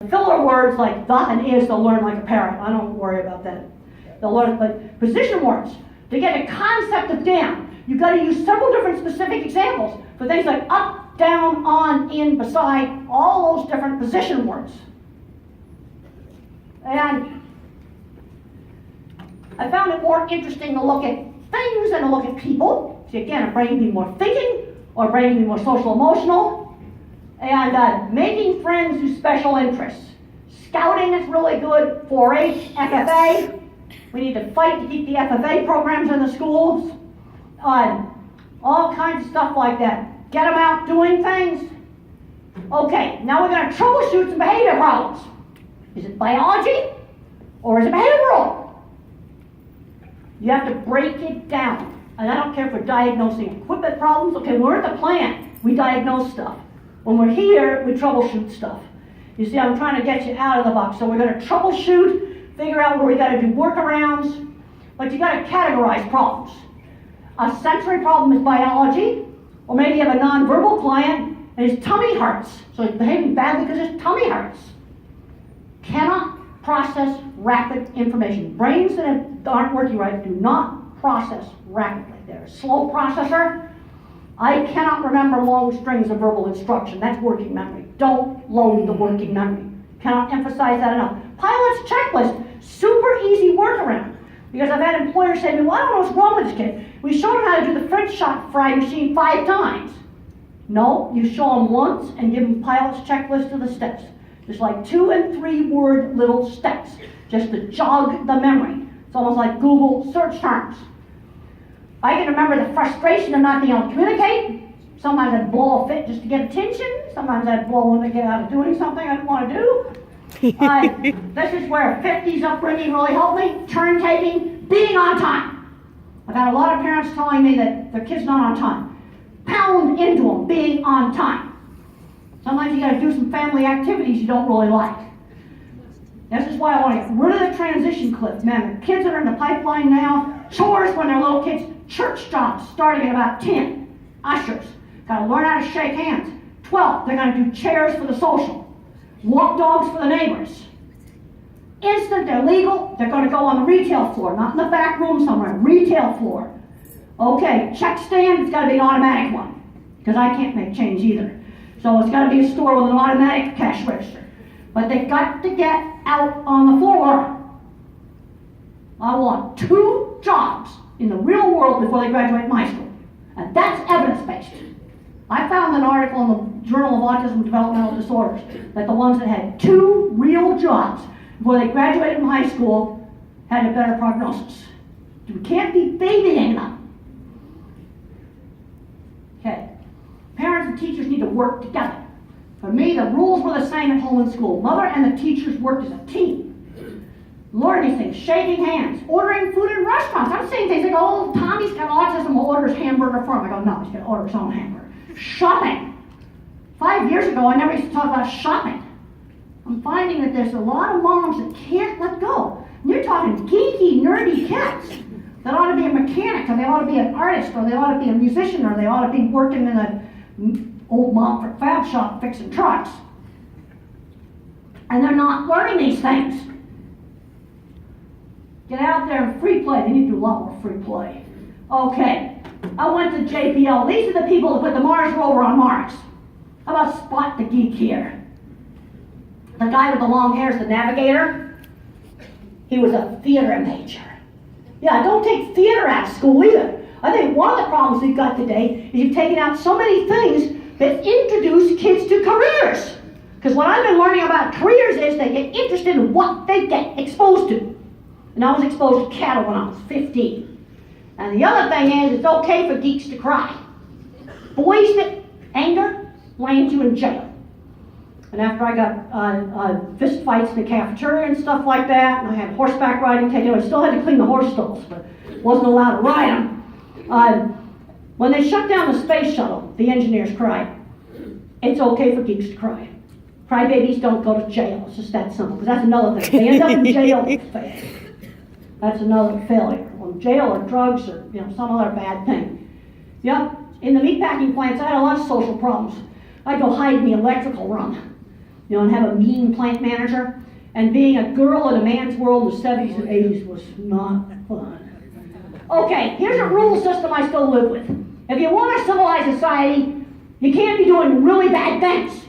Filler words like the and is, they'll learn like a parrot. I don't worry about that. They'll learn, but position words, to get a concept of down, you've got to use several different specific examples for things like up, down, on, in, beside, all those different position words. And I found it more interesting to look at things than to look at people. See, again, a brain can be more thinking, or a brain can be more social emotional. And making friends through special interests. Scouting is really good. 4-H, FFA. We need to fight to keep the FFA programs in the schools. All kinds of stuff like that. Get them out doing things. Okay, now we're going to troubleshoot some behavior problems. Is it biology or is it behavioral? You have to break it down. And I don't care if we're diagnosing equipment problems. Okay, we're at the plant. We diagnose stuff. When we're here, we troubleshoot stuff. You see, I'm trying to get you out of the box. So we're going to troubleshoot, figure out where we got to do workarounds, but you got to categorize problems. A sensory problem is biology, or maybe you have a nonverbal client and his tummy hurts. So he's behaving badly because his tummy hurts. Cannot process rapid information. Brains that aren't working right do not process rapidly. They're a slow processor. I cannot remember long strings of verbal instruction. That's working memory. Don't load the working memory. Cannot emphasize that enough. Pilot's checklist, super easy workaround. Because I've had employers say to me, well, I don't know what's wrong with this kid. We showed him how to do the French shot fry machine 5 times. No, you show him once and give him pilot's checklist of the steps. Just like 2 and 3 word little steps, just to jog the memory. It's almost like Google search terms. I can remember the frustration of not being able to communicate. Sometimes I'd blow a fit just to get attention. Sometimes I'd blow one to get out of doing something I didn't want to do. This is where 50s upbringing really helped me. Turn taking, being on time. I've had a lot of parents telling me that their kid's not on time. Pound into them, being on time. Sometimes you got to do some family activities you don't really like. This is why I want to get rid of the transition cliff. Man, the kids that are in the pipeline now, chores when they're little kids, church jobs starting at about 10. Ushers, got to learn how to shake hands. 12, they're going to do chairs for the social. Walk dogs for the neighbors. Instant, they're legal, they're going to go on the retail floor, not in the back room somewhere, retail floor. Okay, check stand, it's got to be an automatic one, because I can't make change either. So it's got to be a store with an automatic cash register. But they've got to get out on the floor. I want 2 jobs in the real world before they graduate from high school. And that's evidence-based. I found an article in the Journal of Autism and Developmental Disorders that the ones that had 2 real jobs before they graduated from high school had a better prognosis. We can't be babying them. Okay. Parents and teachers need to work together. For me, the rules were the same at home and school. Mother and the teachers worked as a team. Learn these things, shaking hands, ordering food in restaurants. I'm saying things like, oh, Tommy's got autism, we'll order his hamburger for him. I go, no, he's got to order his own hamburger. Shopping. 5 years ago, I never used to talk about shopping. I'm finding that there's a lot of moms that can't let go. And you're talking geeky, nerdy kids that ought to be a mechanic, or they ought to be an artist, or they ought to be a musician, or they ought to be working in an old Montfort fab shop fixing trucks. And they're not learning these things. Get out there and free play. They need to do a lot more free play. Okay, I went to JPL. These are the people that put the Mars rover on Mars. How about Spot the Geek here? The guy with the long hair is the navigator. He was a theater major. Yeah, don't take theater out of school either. I think one of the problems we've got today is you've taken out so many things that introduce kids to careers. Because what I've been learning about careers is they get interested in what they get exposed to. And I was exposed to cattle when I was 15. And the other thing is, it's okay for geeks to cry. Boys that anger lands you in jail. And after I got fist fights in the cafeteria and stuff like that, and I had horseback riding taken, I still had to clean the horse stalls, but wasn't allowed to ride them. When they shut down the space shuttle, the engineers cried. It's okay for geeks to cry. Crybabies don't go to jail. It's just that simple, because that's another thing. They end up in jail, they fail. That's another failure. Or jail or drugs or some other bad thing. Yep, in the meatpacking plants, I had a lot of social problems. I'd go hide in the electrical room. and have a mean plant manager. And being a girl in a man's world in the 70s and 80s was not fun. Okay, here's a rule system I still live with. If you want a civilized society, you can't be doing really bad things.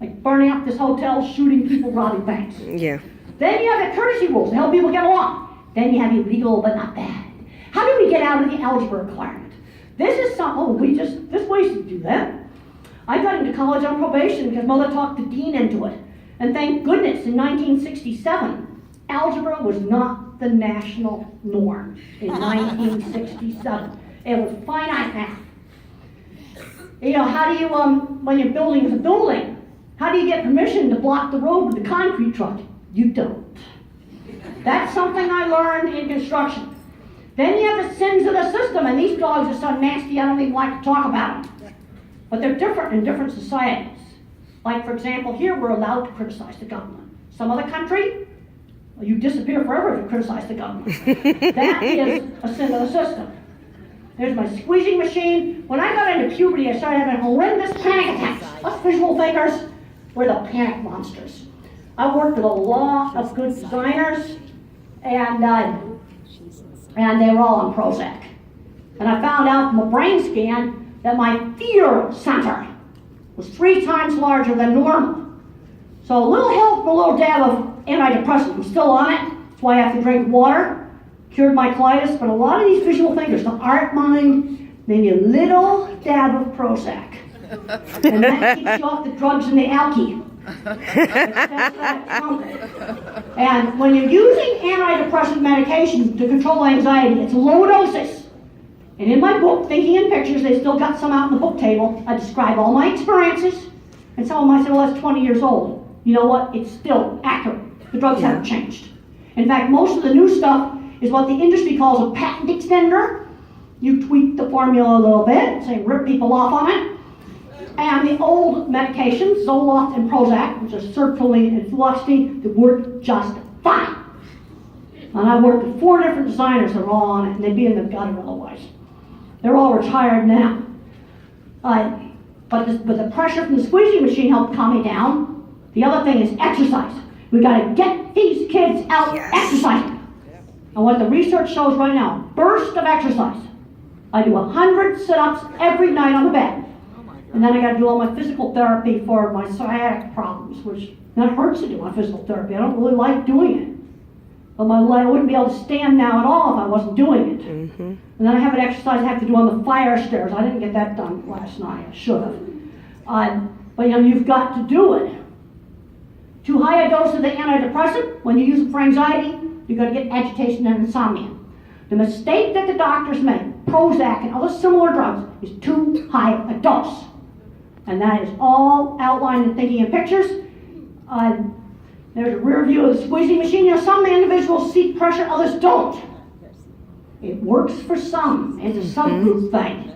Like burning up this hotel, shooting people, robbing banks. Yeah. Then you have the courtesy rules to help people get along. Then you have illegal but not bad. How do we get out of the algebra requirement? This is something, there's ways to do that. I got into college on probation because Mother talked the dean into it. And thank goodness, in 1967, algebra was not the national norm in 1967. It was finite math. How do you, when you're building a building, how do you get permission to block the road with a concrete truck? You don't. That's something I learned in construction. Then you have the sins of the system, and these dogs are so nasty I don't even like to talk about them. But they're different in different societies. Like, for example, here we're allowed to criticize the government. Some other country, you disappear forever if you criticize the government. That is a sin of the system. There's my squeezing machine. When I got into puberty, I started having horrendous panic attacks. Us visual thinkers, we're the panic monsters. I worked with a lot of good designers, and they were all on Prozac. And I found out from a brain scan that my fear center was 3 times larger than normal. So a little help, a little dab of antidepressant. I'm still on it. That's why I have to drink water. Cured my colitis, but a lot of these visual thinkers, the art mind, maybe a little dab of Prozac. And that keeps you off the drugs and the alky. And when you're using antidepressant medication to control anxiety, it's low doses. And in my book, Thinking in Pictures, they still got some out in the book table. I describe all my experiences. And some of them I said, well, that's 20 years old. You know what? It's still accurate. The drugs haven't changed. In fact, most of the new stuff is what the industry calls a patent extender. You tweak the formula a little bit, say rip people off on it. And the old medications, Zoloft and Prozac, which are sertraline and fluoxetine, that work just fine. And I worked with 4 different designers that are all on it, and they'd be in the gutter otherwise. They're all retired now. But the pressure from the squeezing machine helped calm me down. The other thing is exercise. We got to get these kids out exercising. And what the research shows right now, burst of exercise. I do 100 sit-ups every night on the bed. And then I got to do all my physical therapy for my sciatic problems, which that hurts to do my physical therapy. I don't really like doing it. But my leg, I wouldn't be able to stand now at all if I wasn't doing it. Mm-hmm. And then I have an exercise I have to do on the fire stairs. I didn't get that done last night. I should have. But you've got to do it. Too high a dose of the antidepressant, when you use it for anxiety, you're going to get agitation and insomnia. The mistake that the doctors make, Prozac and other similar drugs, is too high a dose. And that is all outlined in Thinking in Pictures. There's a rear view of the squeezing machine. Some individuals seek pressure, others don't. It works for some. It's a subgroup thing.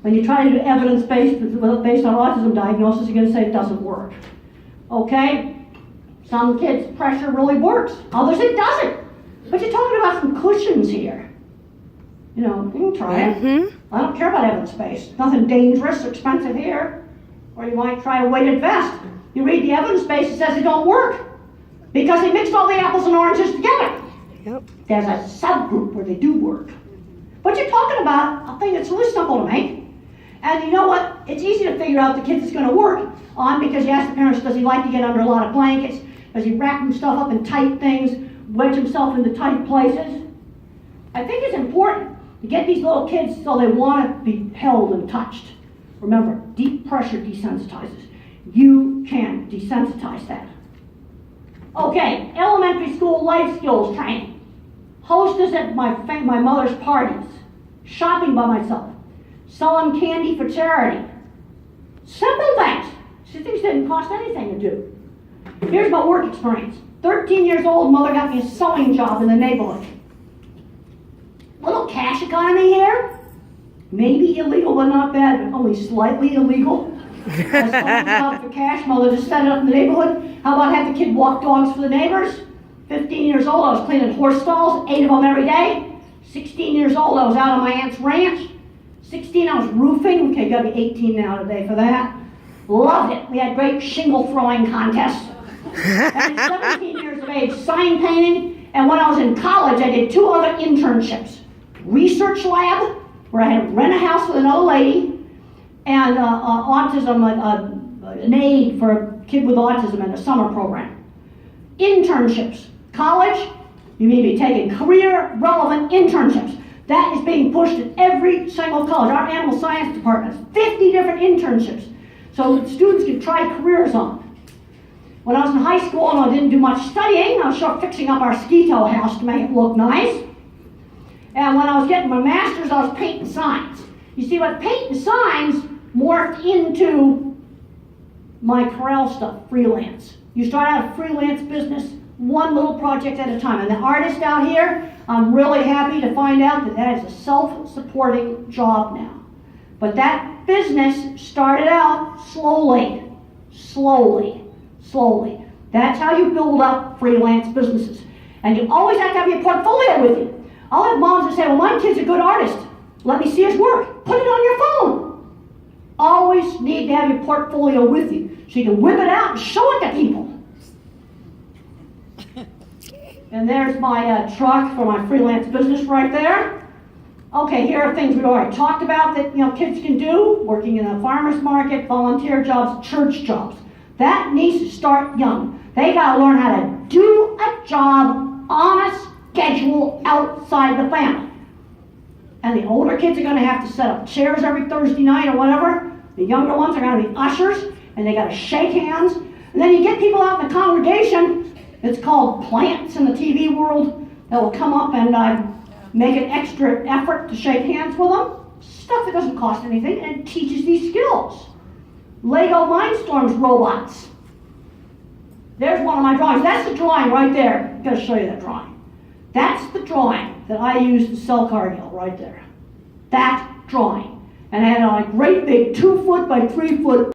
When you try to do evidence-based based on autism diagnosis, you're going to say it doesn't work. Okay? Some kids' pressure really works. Others it doesn't. But you're talking about some cushions here. You can try it. Mm-hmm. I don't care about evidence-based. Nothing dangerous or expensive here. Or you might try a weighted vest. You read the evidence-based, it says it don't work. Because they mixed all the apples and oranges together. Yep. There's a subgroup where they do work. But you're talking about a thing that's really simple to make. And you know what? It's easy to figure out the kid that's going to work on because you ask the parents, does he like to get under a lot of blankets? Does he wrap himself up in tight things? Wedge himself into tight places? I think it's important to get these little kids so they want to be held and touched. Remember, deep pressure desensitizes. You can desensitize that. Okay, elementary school life skills training. Hostess at my mother's parties. Shopping by myself. Selling candy for charity. Simple things. These things didn't cost anything to do. Here's my work experience. 13 years old, mother got me a sewing job in the neighborhood. Little cash economy here. Maybe illegal, but not bad, but only slightly illegal. A sewing job for cash, mother just set it up in the neighborhood. How about have the kid walk dogs for the neighbors? 15 years old, I was cleaning horse stalls, 8 of them every day. 16 years old, I was out on my aunt's ranch. 16, I was roofing. Okay, gotta be 18 now today for that. Loved it. We had great shingle throwing contests. And at 17 years of age, sign painting. And when I was in college, I did 2 other internships. Research lab, where I had to rent a house with another lady, and autism, an aide for a kid with autism in a summer program. Internships. College, you may be taking career-relevant internships. That is being pushed at every single college. Our animal science department has 50 different internships, so that students can try careers on. When I was in high school and I didn't do much studying, I was sort of fixing up our ski-tow house to make it look nice. And when I was getting my master's, I was painting signs. You see, what painting signs morphed into my Corel stuff, freelance. You start out a freelance business, one little project at a time. And the artist out here, I'm really happy to find out that that is a self-supporting job now. But that business started out slowly. That's how you build up freelance businesses. And you always have to have your portfolio with you. I'll have moms that say, well, my kid's a good artist. Let me see his work. Put it on your phone. Always need to have your portfolio with you so you can whip it out and show it to people. And there's my truck for my freelance business right there. Okay, here are things we already talked about that kids can do, working in a farmer's market, volunteer jobs, church jobs. That needs to start young. They got to learn how to do a job on a schedule outside the family. And the older kids are going to have to set up chairs every Thursday night or whatever. The younger ones are going to be ushers, and they got to shake hands. And then you get people out in the congregation. It's called plants in the TV world that will come up and make an extra effort to shake hands with them. Stuff that doesn't cost anything, and it teaches these skills. Lego Mindstorms robots. There's one of my drawings. That's the drawing right there. I've got to show you that drawing. That's the drawing that I used to sell Cargill right there. That drawing. And I had a great big 2 foot by 3 foot